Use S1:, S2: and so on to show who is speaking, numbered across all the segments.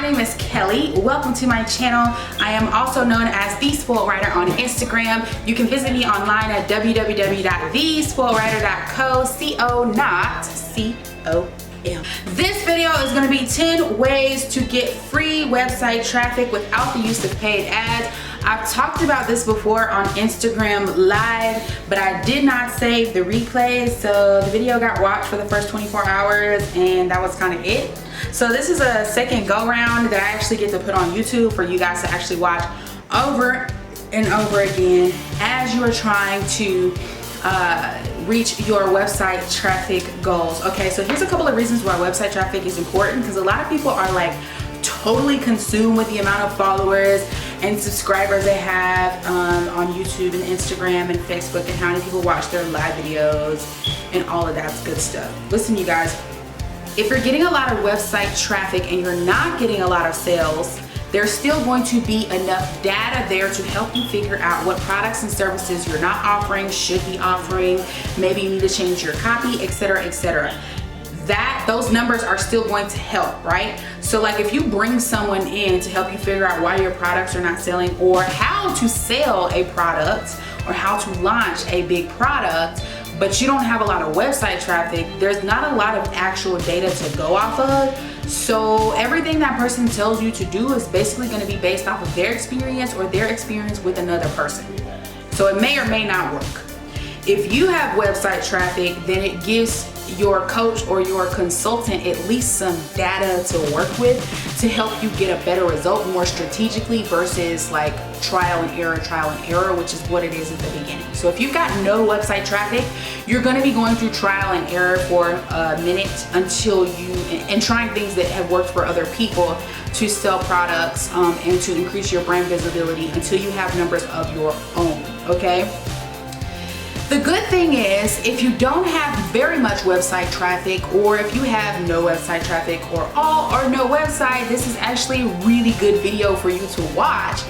S1: name is Kelly. Welcome to my channel. I am also known as The Spoiled Writer on Instagram. You can visit me online at www.thespoiledwriter.co, C-O, not C-O-M. This video is going to be 10 ways to get free website traffic without the use of paid ads. I've talked about this before on Instagram Live, but I did not save the replays, so the video got watched for the first 24 hours and that was kind of it. So this is a second go round that I actually get to put on YouTube for you guys to actually watch over and over again as you are trying to reach your website traffic goals. Okay, so here's a couple of reasons why website traffic is important, because a lot of people are like totally consumed with the amount of followers and subscribers they have on YouTube and Instagram and Facebook, and how many people watch their live videos and all of that good stuff. Listen, you guys, if you're getting a lot of website traffic and you're not getting a lot of sales, there's still going to be enough data there to help you figure out what products and services you're not offering, should be offering. Maybe you need to change your copy, etc., etc. Those numbers are still going to help, right? So like if you bring someone in to help you figure out why your products are not selling, or how to sell a product, or how to launch a big product, but you don't have a lot of website traffic, there's not a lot of actual data to go off of. So everything that person tells you to do is basically going to be based off of their experience or their experience with another person. So it may or may not work. If you have website traffic, then it gives your coach or your consultant at least some data to work with to help you get a better result more strategically versus like trial and error, which is what it is at the beginning. So if you've got no website traffic, you're going to be going through trial and error for a minute until and trying things that have worked for other people to sell products and to increase your brand visibility until you have numbers of your own, okay? The good thing is, if you don't have very much website traffic, or if you have no website traffic or all or no website, this is actually a really good video for you to watch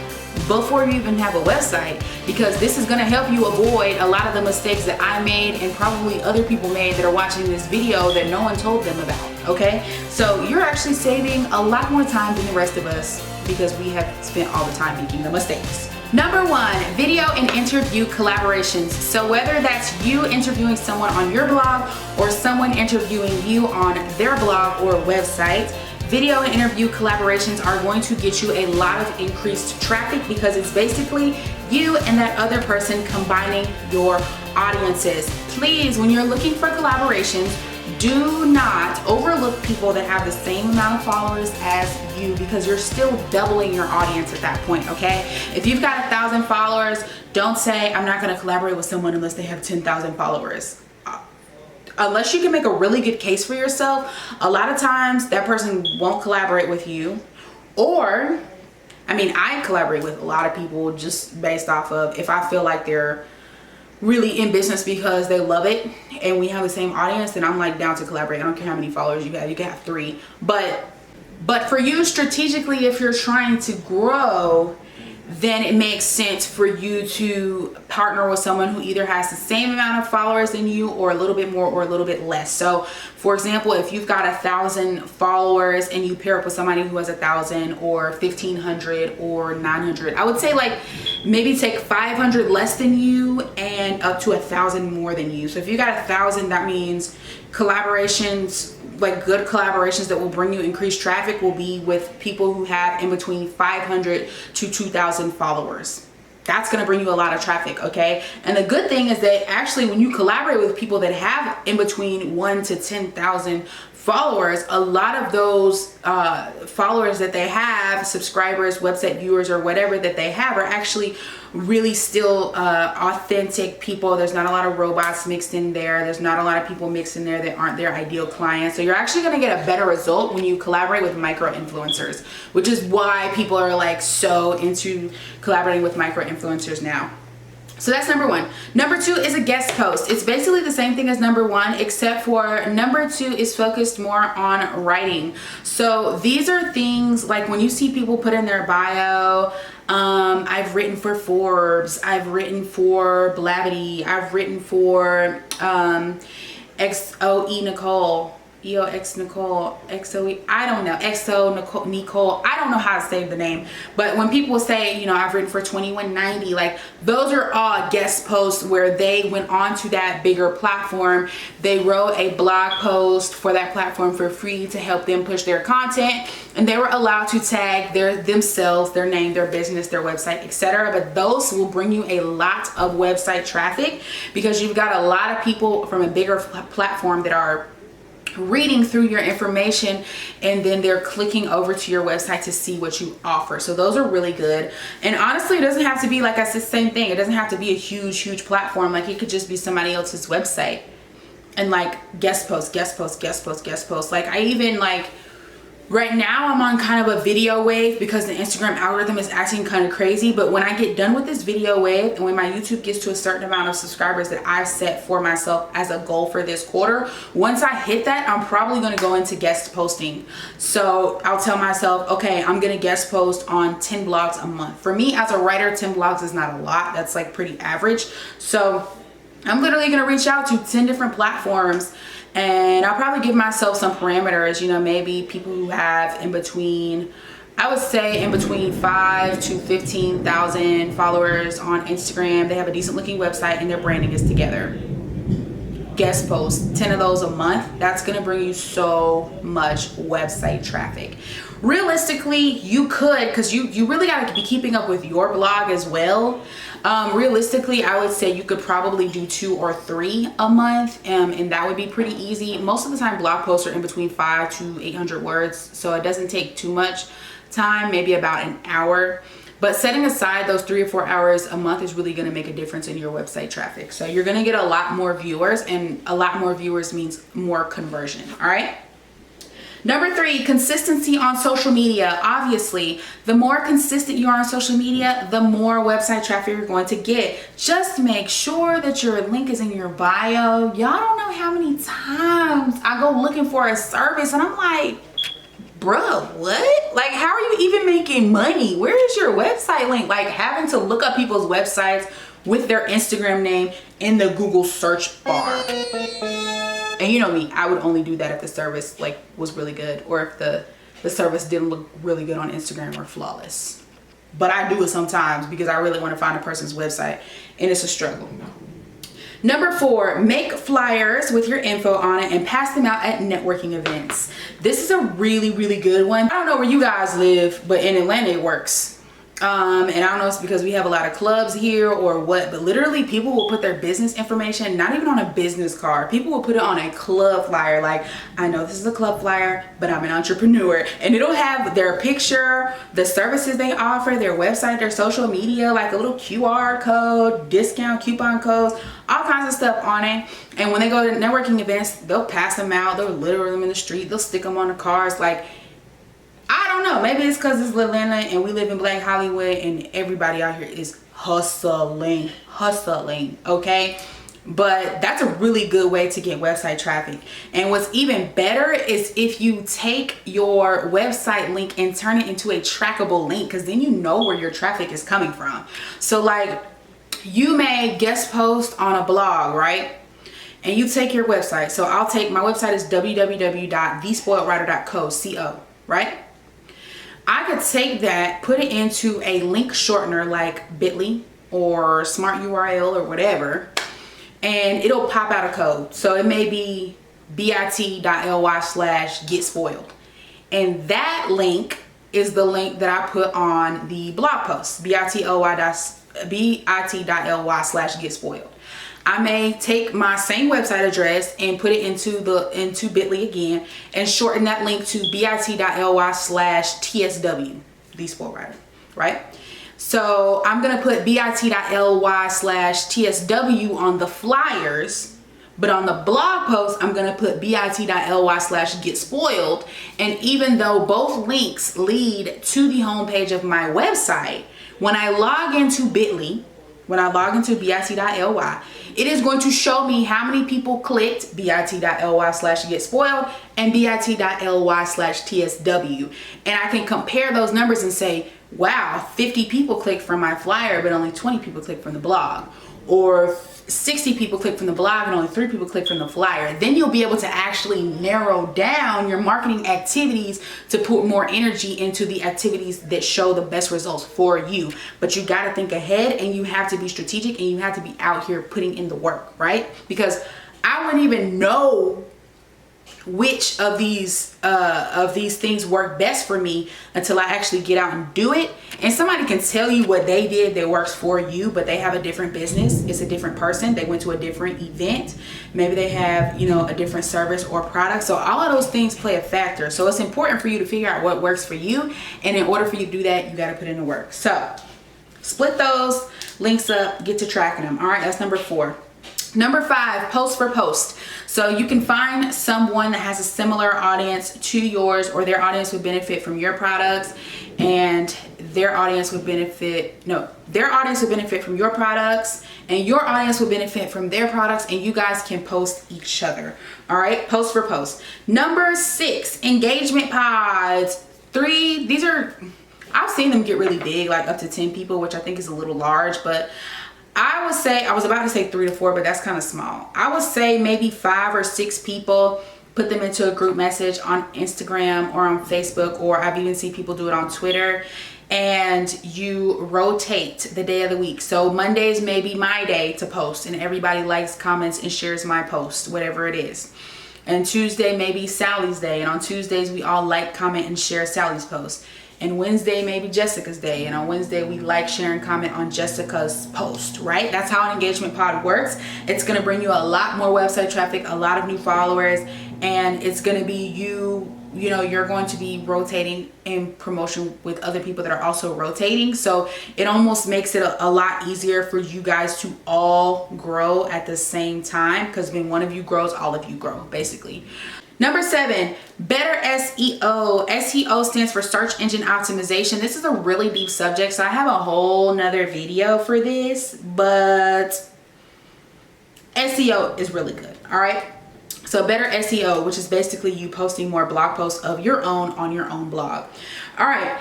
S1: before you even have a website, because this is going to help you avoid a lot of the mistakes that I made and probably other people made that are watching this video that no one told them about, okay? So you're actually saving a lot more time than the rest of us, because we have spent all the time making the mistakes. Number 1, video and interview collaborations. So whether that's you interviewing someone on your blog or someone interviewing you on their blog or website, video and interview collaborations are going to get you a lot of increased traffic, because it's basically you and that other person combining your audiences. Please, when you're looking for collaborations, do not overlook people that have the same amount of followers as you, because you're still doubling your audience at that point, okay? If you've got 1,000 followers, don't say, I'm not gonna collaborate with someone unless they have 10,000 followers. Unless you can make a really good case for yourself, a lot of times that person won't collaborate with you. Or, I mean, I collaborate with a lot of people just based off of if I feel like they're really in business because they love it and we have the same audience, then I'm like down to collaborate. I don't care how many followers you have can have 3. But for you strategically, if you're trying to grow, then it makes sense for you to partner with someone who either has the same amount of followers than you, or a little bit more or a little bit less. So for example, if you've got 1,000 followers and you pair up with somebody who has 1,000 or 1,500 or 900, I would say like maybe take 500 less than you and up to 1,000 more than you. So if you got 1,000, that means collaborations, like good collaborations that will bring you increased traffic, will be with people who have in between 500 to 2,000 followers. That's going to bring you a lot of traffic, okay? And the good thing is that actually when you collaborate with people that have in between 1 to 10,000 followers, a lot of those followers that they have, subscribers, website viewers, or whatever that they have, are actually really still authentic people. There's not a lot of robots mixed in there. There's not a lot of people mixed in there that aren't their ideal clients. So you're actually going to get a better result when you collaborate with micro influencers, which is why people are like so into collaborating with micro influencers now. So that's number 1. Number 2 is a guest post. It's basically the same thing as number 1, except for number 2 is focused more on writing. So these are things like when you see people put in their bio, I've written for Forbes, I've written for Blavity, I've written for XOE Nicole, EOX Nicole, XOE, I don't know, XO Nicole, I don't know how to say the name, but when people say, you know, I've written for $21.90, like those are all guest posts where they went on to that bigger platform. They wrote a blog post for that platform for free to help them push their content, and they were allowed to tag themselves, their name, their business, their website, etc. But those will bring you a lot of website traffic because you've got a lot of people from a bigger platform that are reading through your information, and then they're clicking over to your website to see what you offer. So those are really good. And honestly, it doesn't have to be, like I said, same thing. It doesn't have to be a huge platform. Like it could just be somebody else's website and like guest post. Like I even like right now I'm on kind of a video wave because the Instagram algorithm is acting kind of crazy. But when I get done with this video wave and when my YouTube gets to a certain amount of subscribers that I've set for myself as a goal for this quarter, once I hit that, I'm probably going to go into guest posting. So I'll tell myself, okay, I'm going to guest post on 10 blogs a month. For me as a writer, 10 blogs is not a lot. That's like pretty average. So I'm literally going to reach out to 10 different platforms. And I'll probably give myself some parameters, you know, maybe people who have in between, I would say in between 5 to 15,000 followers on Instagram. They have a decent looking website and their branding is together. Guest posts, 10 of those a month. That's going to bring you so much website traffic. Realistically, you could, because you really got to be keeping up with your blog as well. Realistically, I would say you could probably do 2 or 3 a month, and that would be pretty easy. Most of the time blog posts are in between 500 to 800 words, so it doesn't take too much time, maybe about an hour. But setting aside those 3 or 4 hours a month is really going to make a difference in your website traffic. So you're going to get a lot more viewers, and a lot more viewers means more conversion. All right. Number 3, consistency on social media. Obviously, the more consistent you are on social media, the more website traffic you're going to get. Just make sure that your link is in your bio. Y'all don't know how many times I go looking for a service and I'm like, bro, what? Like, how are you even making money? Where is your website link? Like having to look up people's websites with their Instagram name in the Google search bar. And you know me, I would only do that if the service like was really good, or if the service didn't look really good on Instagram or flawless. But I do it sometimes because I really want to find a person's website, and it's a struggle. Number 4, make flyers with your info on it and pass them out at networking events. This is a really good one. I don't know where you guys live, but in Atlanta it works. And I don't know if it's because we have a lot of clubs here or what, but literally people will put their business information, not even on a business card. People will put it on a club flyer. Like, I know this is a club flyer, but I'm an entrepreneur. And it'll have their picture, the services they offer, their website, their social media, like a little QR code, discount coupon codes, all kinds of stuff on it. And when they go to networking events, they'll pass them out. They'll litter them in the street. They'll stick them on the cars. Like, I don't know, maybe it's because it's Atlanta and we live in Black Hollywood and everybody out here is hustling, okay? But that's a really good way to get website traffic. And what's even better is if you take your website link and turn it into a trackable link, because then you know where your traffic is coming from. So like, you may guest post on a blog, right? And you take your website. So I'll take, my website is www.thespoiledwriter.co, right? I could take that, put it into a link shortener like Bitly or Smart URL or whatever, and it'll pop out a code. So it may be bit.ly/getspoiled. And that link is the link that I put on the blog post, bit.ly/getspoiled. I may take my same website address and put it into Bitly again and shorten that link to bit.ly/TSW, The Spoiled Writer, right? So I'm gonna put bit.ly/TSW on the flyers, but on the blog post, I'm gonna put bit.ly/getspoiled. And even though both links lead to the homepage of my website, when I log into Bitly, when I log into bit.ly, it is going to show me how many people clicked bit.ly/getspoiled and bit.ly/TSW. And I can compare those numbers and say, wow, 50 people clicked from my flyer, but only 20 people clicked from the blog. or 60 people click from the blog and only 3 people click from the flyer, then you'll be able to actually narrow down your marketing activities to put more energy into the activities that show the best results for you. But you got to think ahead, and you have to be strategic, and you have to be out here putting in the work, right? Because I wouldn't even know which of these things work best for me until I actually get out and do it. And somebody can tell you what they did that works for you, but they have a different business. It's a different person. They went to a different event. Maybe they have, you know, a different service or product. So all of those things play a factor. So it's important for you to figure out what works for you. And in order for you to do that, you got to put in the work. So split those links up, get to tracking them. All right, that's number 4. Number 5, post for post. So you can find someone that has a similar audience to yours, or their audience would benefit from your products, and their audience would benefit from your products, and your audience would benefit from their products, and you guys can post each other. All right, post for post. Number 6, engagement pods. 3, these are, I've seen them get really big, like up to 10 people, which I think is a little large, but I would say, I was about to say 3 to 4, but that's kind of small. I would say maybe 5 or 6 people, put them into a group message on Instagram or on Facebook, or I've even seen people do it on Twitter, and you rotate the day of the week. So Mondays may be my day to post, and everybody likes, comments, and shares my post, whatever it is. And Tuesday may be Sally's day, and on Tuesdays we all like, comment, and share Sally's post. And Wednesday may be Jessica's day, and on Wednesday we like, share, and comment on Jessica's post, right? That's how an engagement pod works. It's going to bring you a lot more website traffic, a lot of new followers, and it's going to be you know, you're going to be rotating in promotion with other people that are also rotating. So it almost makes it a lot easier for you guys to all grow at the same time, because when one of you grows, all of you grow, basically. Number 7, better SEO. SEO stands for search engine optimization. This is a really deep subject, so I have a whole nother video for this, but SEO is really good. All right. So better SEO, which is basically you posting more blog posts of your own on your own blog. All right.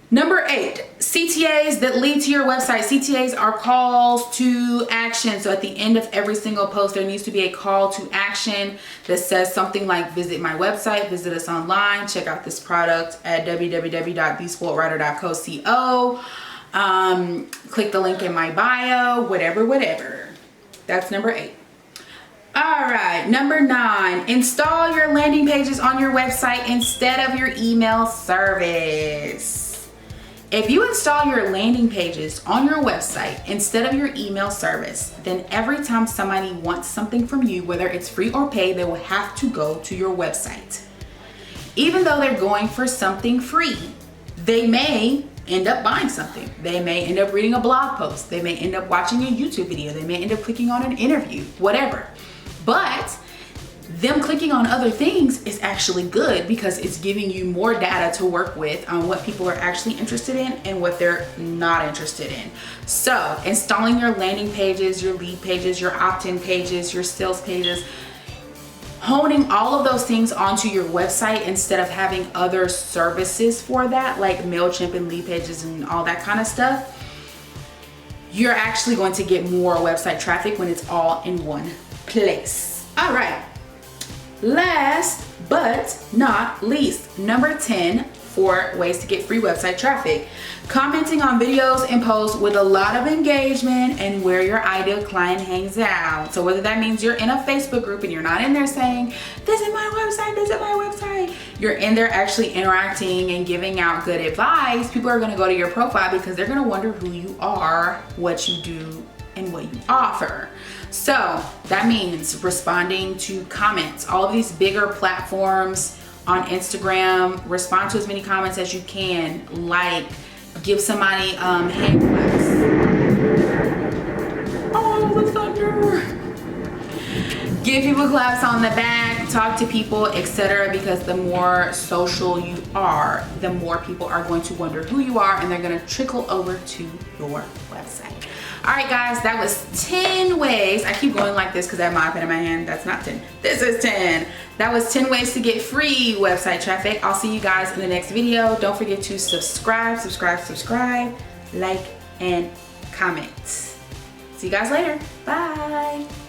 S1: Number 8, CTAs that lead to your website. CTAs are calls to action. So at the end of every single post, there needs to be a call to action that says something like, visit my website, visit us online, check out this product at www.bespoiledwriter.co. Click the link in my bio, whatever. That's number 8. All right, number 9, install your landing pages on your website instead of your email service. If you install your landing pages on your website instead of your email service, then every time somebody wants something from you, whether it's free or paid, they will have to go to your website. Even though they're going for something free, they may end up buying something. They may end up reading a blog post. They may end up watching a YouTube video. They may end up clicking on an interview, whatever. But them clicking on other things is actually good, because it's giving you more data to work with on what people are actually interested in and what they're not interested in. So installing your landing pages, your lead pages, your opt-in pages, your sales pages, honing all of those things onto your website instead of having other services for that, like MailChimp and lead pages and all that kind of stuff, you're actually going to get more website traffic when it's all in one place. All right. Last but not least, number 10, 4 ways to get free website traffic. Commenting on videos and posts with a lot of engagement and where your ideal client hangs out. So whether that means you're in a Facebook group and you're not in there saying, visit my website, you're in there actually interacting and giving out good advice, people are going to go to your profile because they're going to wonder who you are, what you do, and what you offer. So that means responding to comments. All of these bigger platforms on Instagram, respond to as many comments as you can. Like, give somebody hand claps. Oh, the thunder. Give people claps on the back, talk to people, etc. Because the more social you are, the more people are going to wonder who you are, and they're going to trickle over to your website. All right, guys, that was 10 ways. I keep going like this because I have my pen in my hand. That's not 10. This is 10. That was 10 ways to get free website traffic. I'll see you guys in the next video. Don't forget to subscribe, like, and comment. See you guys later. Bye.